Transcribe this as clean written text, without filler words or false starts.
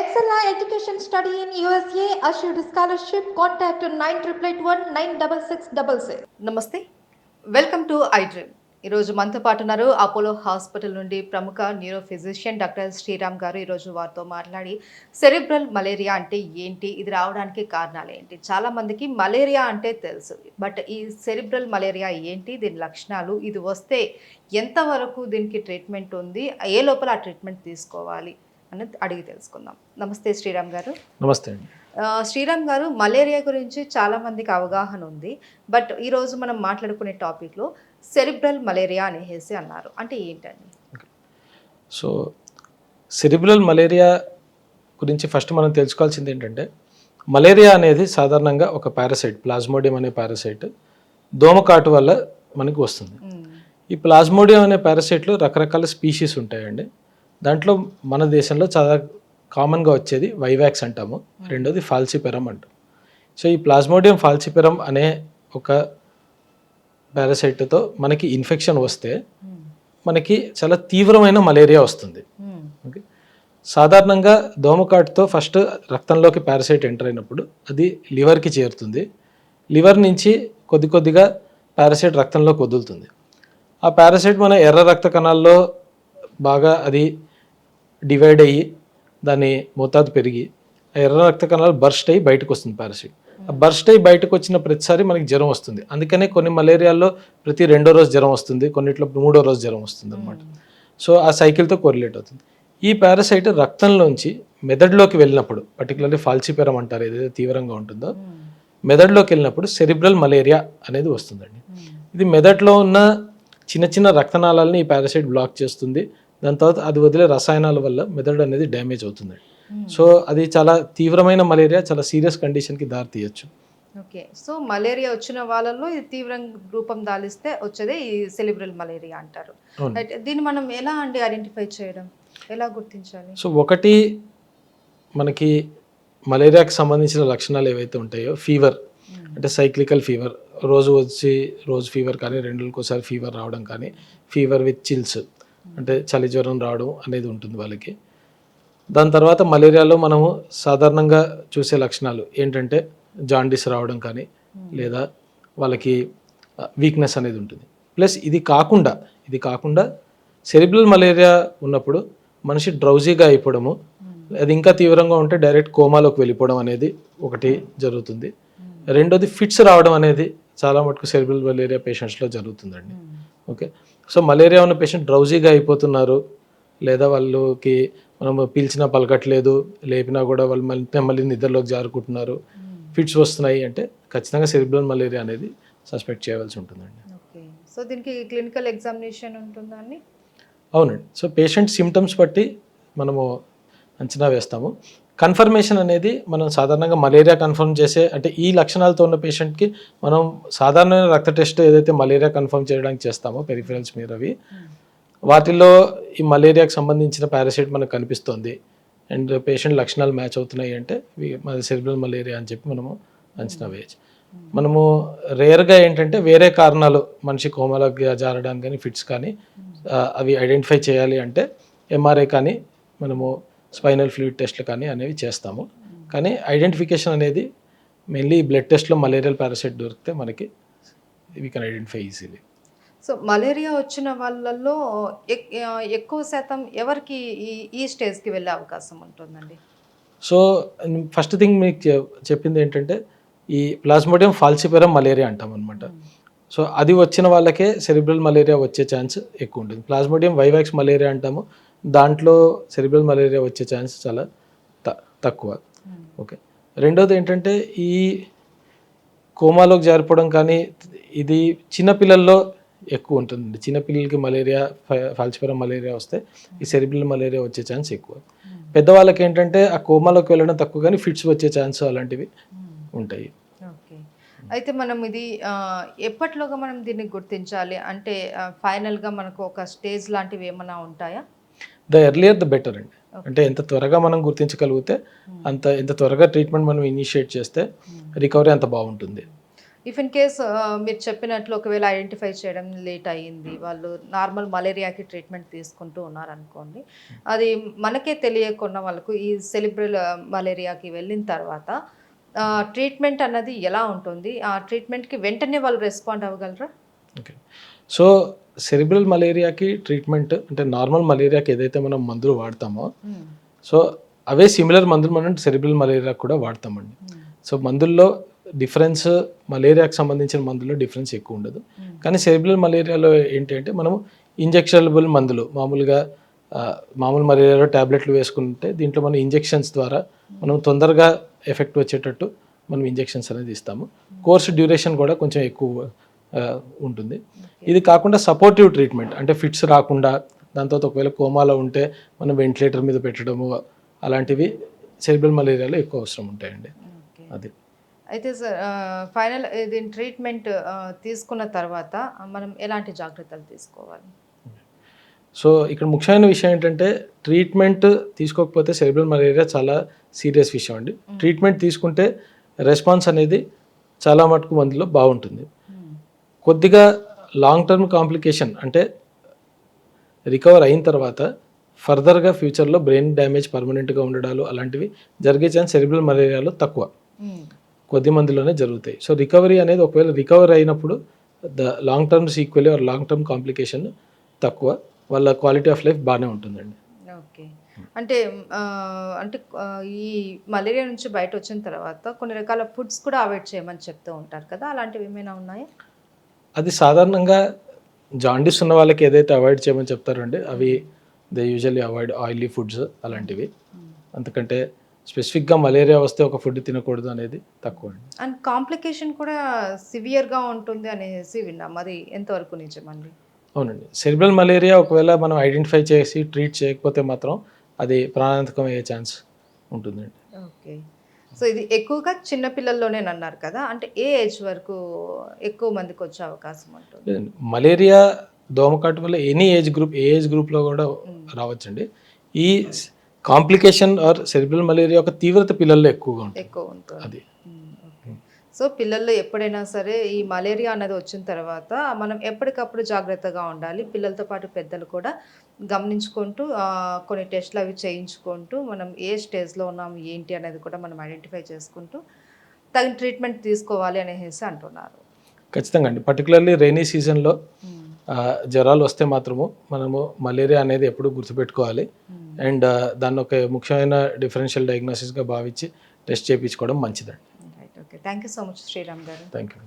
Excella Education Study in USA assured scholarship. Contact 9881 నమస్తే, welcome to I dream. ఈరోజు మనతో పాటు ఉన్నారు అపోలో హాస్పిటల్ నుండి ప్రముఖ న్యూరో ఫిజిషియన్ డాక్టర్ శ్రీరామ్ గారు. ఈరోజు వారితో మాట్లాడి సెరిబ్రల్ మలేరియా అంటే ఏంటి, ఇది రావడానికి కారణాలు ఏంటి, చాలా మందికి మలేరియా అంటే తెలుసు, బట్ ఈ సెరిబ్రల్ మలేరియా ఏంటి, దీని లక్షణాలు, ఇది వస్తే ఎంతవరకు దీనికి ట్రీట్మెంట్ ఉంది, ఏ లోపల ఆ ట్రీట్మెంట్ తీసుకోవాలి అనేది అడిగి తెలుసుకుందాం. నమస్తే శ్రీరామ్ గారు. నమస్తే అండి. శ్రీరామ్ గారు, మలేరియా గురించి చాలా మందికి అవగాహన ఉంది, బట్ ఈరోజు మనం మాట్లాడుకునే టాపిక్లో సెరిబ్రల్ మలేరియా అనేసి అన్నారు, అంటే ఏంటండి? సో సెరిబ్రల్ మలేరియా గురించి ఫస్ట్ మనం తెలుసుకోవాల్సింది ఏంటంటే, మలేరియా అనేది సాధారణంగా ఒక పారాసైట్, ప్లాస్మోడియం అనే పారాసైట్ దోమకాటు వల్ల మనకి వస్తుంది. ఈ ప్లాస్మోడియం అనే పారాసైట్లో రకరకాల స్పీషీస్ ఉంటాయండి. దాంట్లో మన దేశంలో చాలా కామన్గా వచ్చేది వైవాక్స్ అంటాము, రెండోది ఫాల్సిపెరం అంటాం. సో ఈ ప్లాస్మోడియం ఫాల్సిపెరం అనే ఒక పారాసైట్తో మనకి ఇన్ఫెక్షన్ వస్తే మనకి చాలా తీవ్రమైన మలేరియా వస్తుంది. ఓకే, సాధారణంగా దోమకాటుతో ఫస్ట్ రక్తంలోకి పారాసైట్ ఎంటర్ అయినప్పుడు అది లివర్కి చేరుతుంది. లివర్ నుంచి కొద్ది కొద్దిగా పారాసైట్ రక్తంలోకి వదులుతుంది. ఆ పారాసైట్ మన ఎర్ర రక్త కణాల్లో బాగా అది డివైడ్ అయ్యి దాని మోతాదు పెరిగి ఆ ఎర్ర రక్త కణాలు బర్స్ట్ అయ్యి బయటకు వస్తుంది పారాసైట్. ఆ బర్స్ట్ అయ్యి బయటకు వచ్చిన ప్రతిసారి మనకి జ్వరం వస్తుంది. అందుకనే కొన్ని మలేరియాల్లో ప్రతి 2వ రోజు జ్వరం వస్తుంది, కొన్నిట్లో 3వ రోజు జ్వరం వస్తుంది అనమాట. సో ఆ సైకిల్తో కోరిలేట్ అవుతుంది. ఈ పారాసైట్ రక్తంలోంచి మెదడులోకి వెళ్ళినప్పుడు, పర్టికులర్లీ ఫాల్సిపెరం అంటారు ఏదైతే తీవ్రంగా ఉంటుందో, మెదడులోకి వెళ్ళినప్పుడు సెరిబ్రల్ మలేరియా అనేది వస్తుందండి. ఇది మెదడులో ఉన్న చిన్న చిన్న రక్తనాళాలని ఈ పారాసైట్ బ్లాక్ చేస్తుంది. దాని తర్వాత అది వదిలే రసాయనాల వల్ల మెదడు అనేది డ్యామేజ్ అవుతుంది. సో అది చాలా తీవ్రమైన మలేరియా, చాలా సీరియస్ కండిషన్కి దారి తీయచ్చు. ఓకే, సో మలేరియా వచ్చిన వాళ్ళలో ఇది తీవ్ర రూపం దాలిస్తే వచ్చేదే ఈ సెరిబ్రల్ మలేరియా అంటారు. దీన్ని మనం ఎలా ఐడెంటిఫై చేయడం, ఎలా గుర్తించాలి? సో ఒకటి, మనకి మలేరియాకి సంబంధించిన లక్షణాలు ఏవైతే ఉంటాయో, ఫీవర్ అంటే సైక్లికల్ ఫీవర్, రోజు ఫీవర్ కానీ 2 రోజులకోసారి ఫీవర్ రావడం కానీ, ఫీవర్ విత్ చిల్స్ అంటే చలి జ్వరం రావడం అనేది ఉంటుంది వాళ్ళకి. దాని తర్వాత మలేరియాలో మనము సాధారణంగా చూసే లక్షణాలు ఏంటంటే జాండీస్ రావడం కానీ, లేదా వాళ్ళకి వీక్నెస్ అనేది ఉంటుంది. ప్లస్ ఇది కాకుండా సెరిబ్రల్ మలేరియా ఉన్నప్పుడు మనిషి డ్రౌజీగా అయిపోవడము, అది ఇంకా తీవ్రంగా ఉంటే డైరెక్ట్ కోమాలోకి వెళ్ళిపోవడం అనేది ఒకటి జరుగుతుంది. రెండోది ఫిట్స్ రావడం అనేది చాలా మటుకు సెరిబ్రల్ మలేరియా పేషెంట్స్లో జరుగుతుందండి. ఓకే, సో మలేరియా ఉన్న పేషెంట్ డ్రౌజీగా అయిపోతున్నారు, లేదా వాళ్ళకి మనం పీల్చినా పలకట్లేదు, లేపినా కూడా వాళ్ళు మళ్ళీ నిద్రలోకి జారుకుంటున్నారు, ఫిట్స్ వస్తున్నాయి అంటే ఖచ్చితంగా సెరిబ్రల్ మలేరియా అనేది సస్పెక్ట్ చేయవలసి ఉంటుందండి. ఓకే, సో దీనికి క్లినికల్ ఎగ్జామినేషన్ ఉంటుందా అండి? అవునండి. సో పేషెంట్ సిమ్టమ్స్ బట్టి మనము అంచనా వేస్తాము. కన్ఫర్మేషన్ అనేది మనం సాధారణంగా మలేరియా కన్ఫర్మ్ చేసే, అంటే ఈ లక్షణాలతో ఉన్న పేషెంట్కి మనం సాధారణమైన రక్త టెస్ట్ ఏదైతే మలేరియా కన్ఫర్మ్ చేయడానికి చేస్తామో పెరిఫెరల్స్ మీద అవి, వాటిల్లో ఈ మలేరియాకి సంబంధించిన పారాసైట్ మనకు కనిపిస్తుంది అండ్ పేషెంట్ లక్షణాలు మ్యాచ్ అవుతున్నాయి అంటే మాది సెరిబ్రల్ మలేరియా అని చెప్పి మనము అంచనా వేయచ్చు. మనము రేర్గా ఏంటంటే వేరే కారణాలు మనిషి కోమాలోకి జారడానికి కానీ, ఫిట్స్ కానీ అవి ఐడెంటిఫై చేయాలి అంటే ఎంఆర్ఐ కానీ, మనము స్పైనల్ ఫ్లూయిడ్ టెస్ట్లు కానీ అనేవి చేస్తాము. కానీ ఐడెంటిఫికేషన్ అనేది మెయిన్లీ బ్లడ్ టెస్ట్లో మలేరియల్ పారాసైట్ దొరికితే మనకి we can identify easily. So malaria వచ్చిన వాళ్ళల్లో ఎక్కువ శాతం ఎవరికి ఈ స్టేజ్కి వెళ్ళే అవకాశం ఉంటుందండి? సో ఫస్ట్ థింగ్ మీకు చెప్పింది ఏంటంటే, ఈ ప్లాస్మోడియం ఫాల్సిపెరం మలేరియా అంటాం అనమాట. సో అది వచ్చిన వాళ్ళకే సెరిబ్రల్ మలేరియా వచ్చే ఛాన్స్ ఎక్కువ ఉంటుంది. ప్లాస్మోడియం వైవాక్స్ మలేరియా అంటాము, దాంట్లో సెరిబ్రల్ మలేరియా వచ్చే ఛాన్స్ చాలా తక్కువ. ఓకే, రెండోది ఏంటంటే ఈ కోమాలోకి జారిపోవడం కానీ, ఇది చిన్నపిల్లల్లో ఎక్కువ ఉంటుంది. చిన్నపిల్లలకి మలేరియా, ఫాల్సిపెరం మలేరియా వస్తే ఈ సెరిబ్రల్ మలేరియా వచ్చే ఛాన్స్ ఎక్కువ. పెద్దవాళ్ళకి ఏంటంటే ఆ కోమాలోకి వెళ్ళడం తక్కువ, కానీ ఫిట్స్ వచ్చే ఛాన్స్ అలాంటివి ఉంటాయి. ఓకే, అయితే మనం ఇది ఎప్పటిలోగా మనం దీన్ని గుర్తించాలి అంటే ఫైనల్గా మనకు ఒక స్టేజ్ లాంటివి ఏమైనా ఉంటాయా? ద ఎర్లియర్ ద బెటర్ అండి. అంటే ఎంత త్వరగా మనం గుర్తించగలిగితే ఎంత త్వరగా ట్రీట్మెంట్ మనం ఇనిషియేట్ చేస్తే రికవరీ అంత బాగుంటుంది. ఇఫ్ ఇన్ కేస్ మీరు చెప్పినట్లు ఒకవేళ ఐడెంటిఫై చేయడం లేట్ అయ్యింది, వాళ్ళు నార్మల్ మలేరియాకి ట్రీట్మెంట్ తీసుకుంటూ ఉన్నారనుకోండి, అది మనకే తెలియకుండా వాళ్ళకు ఈ సెరిబ్రల్ మలేరియాకి వెళ్ళిన తర్వాత ట్రీట్మెంట్ అన్నది ఎలా ఉంటుంది? ఆ ట్రీట్మెంట్‌కి వెంటనే వాళ్ళు రెస్పాండ్ అవ్వగలరా? ఓకే. సో, సెరిబ్రల్ మలేరియాకి ట్రీట్మెంట్ అంటే నార్మల్ మలేరియాకి ఏదైతే మనం మందులు వాడతామో, హ్మ్. సో అవే సిమిలర్ మందులు మనం సెరిబ్రల్ మలేరియాకి కూడా వాడతామండి. సో మందుల్లో డిఫరెన్స్, మలేరియాకి సంబంధించిన మందుల్లో డిఫరెన్స్ ఎక్కువ ఉండదు. కానీ సెరిబ్రల్ మలేరియాలో ఏంటి అంటే మనము ఇంజెక్షనబుల్ మందులు మామూలుగా మామూలు మలేరియాలో ట్యాబ్లెట్లు వేసుకుంటే దీంట్లో మనం ఇంజెక్షన్స్ ద్వారా మనం తొందరగా ఎఫెక్ట్ వచ్చేటట్టు మనం ఇంజెక్షన్స్ అనేది ఇస్తాము. కోర్స్ డ్యూరేషన్ కూడా కొంచెం ఎక్కువ ఉంటుంది. ఇది కాకుండా సపోర్టివ్ ట్రీట్మెంట్ అంటే ఫిట్స్ రాకుండా, దాని తర్వాత ఒకవేళ కోమాలో ఉంటే మనం వెంటిలేటర్ మీద పెట్టడము అలాంటివి సెరిబ్రల్ మలేరియాలో ఎక్కువ అవసరం ఉంటాయండి. అది. అయితే సార్ ఫైనల్ దీని ట్రీట్మెంట్ తీసుకున్న తర్వాత మనం ఎలాంటి జాగ్రత్తలు తీసుకోవాలి? సో ఇక్కడ ముఖ్యమైన విషయం ఏంటంటే ట్రీట్మెంట్ తీసుకోకపోతే సెరిబ్రల్ మలేరియా చాలా సీరియస్ విషయం అండి. ట్రీట్మెంట్ తీసుకుంటే రెస్పాన్స్ అనేది చాలా మటుకు మందిలో బాగుంటుంది. కొద్దిగా లాంగ్ టర్మ్ కాంప్లికేషన్ అంటే రికవర్ అయిన తర్వాత ఫర్దర్గా ఫ్యూచర్లో బ్రెయిన్ డ్యామేజ్ పర్మనెంట్గా ఉండడాలు అలాంటివి జరిగే ఛాన్స్ సెరిబ్రల్ మలేరియాలో తక్కువ, కొద్ది మందిలోనే జరుగుతాయి. సో రికవరీ అనేది ఒకవేళ రికవర్ అయినప్పుడు long term sequel or long term complication తక్కువ, వాళ్ళ క్వాలిటీ ఆఫ్ లైఫ్ బాగానే ఉంటుందండి. ఓకే. అంటే అంటే ఈ మలేరియా నుంచి బయట వచ్చిన తర్వాత కొన్ని రకాల ఫుడ్స్ కూడా అవాయిడ్ చేయమని చెప్తూ ఉంటారు కదా, అలాంటివి ఏమైనా ఉన్నాయా? అది సాధారణంగా జాండీస్ ఉన్న వాళ్ళకి ఏదైతే అవాయిడ్ చేయమని చెప్తారండి అవి they usually avoid oily foods అలాంటివి. అంతకంటే స్పెసిఫిక్గా మలేరియా వస్తే ఒక ఫుడ్ తినకూడదు అనేది తక్కువ అండి. అండ్ కాంప్లికేషన్ కూడా సివియర్గా ఉంటుంది అనేసి విన్నాం, అది ఎంతవరకు నిజమండి? అవునండి. సెరిబ్రల్ మలేరియా ఒకవేళ మనం ఐడెంటిఫై చేసి ట్రీట్ చేయకపోతే మాత్రం అది ప్రాణాంతకం అయ్యే ఛాన్స్ ఉంటుందండి. ఓకే. సో ఇది ఎక్కువగా చిన్న పిల్లల్లోనేనన్నారు కదా, అంటే ఏ ఏజ్ వరకు ఎక్కువ మందికి వచ్చే అవకాశం ఉంటుంది? మలేరియా దోమకాటు వల్ల ఎనీ ఏజ్ గ్రూప్, ఏ ఏజ్ గ్రూప్లో కూడా రావచ్చండి. ఈ కాంప్లికేషన్ ఆర్ సెరిబ్రల్ మలేరియా యొక్క తీవ్రత పిల్లల్లో ఎక్కువగా ఉంటుంది. ఎక్కువ ఉంటుంది అది. ఓకే. సో పిల్లల్లో ఎప్పుడైనా సరే ఈ మలేరియా అనేది వచ్చిన తర్వాత మనం ఎప్పటికప్పుడు జాగ్రత్తగా ఉండాలి. పిల్లలతో పాటు పెద్దలు కూడా గమనించుకుంటూ కొన్ని టెస్ట్లు అవి చేయించుకుంటూ మనం ఏ స్టేజ్లో ఉన్నాం ఏంటి అనేది కూడా మనం ఐడెంటిఫై చేసుకుంటూ తగిన ట్రీట్మెంట్ తీసుకోవాలి అనేసి అంటున్నారు. ఖచ్చితంగా అండి. పర్టికులర్లీ రైనీ సీజన్లో జ్వరాలు వస్తే మాత్రము మనము మలేరియా అనేది ఎప్పుడు గుర్తుపెట్టుకోవాలి. అండ్ దాన్ని ఒక ముఖ్యమైన డిఫరెన్షియల్ డయాగ్నోసిస్గా భావించి టెస్ట్ చేయించుకోవడం మంచిదండి. Right. Okay. Thank you so much Sriram garu. Thank you.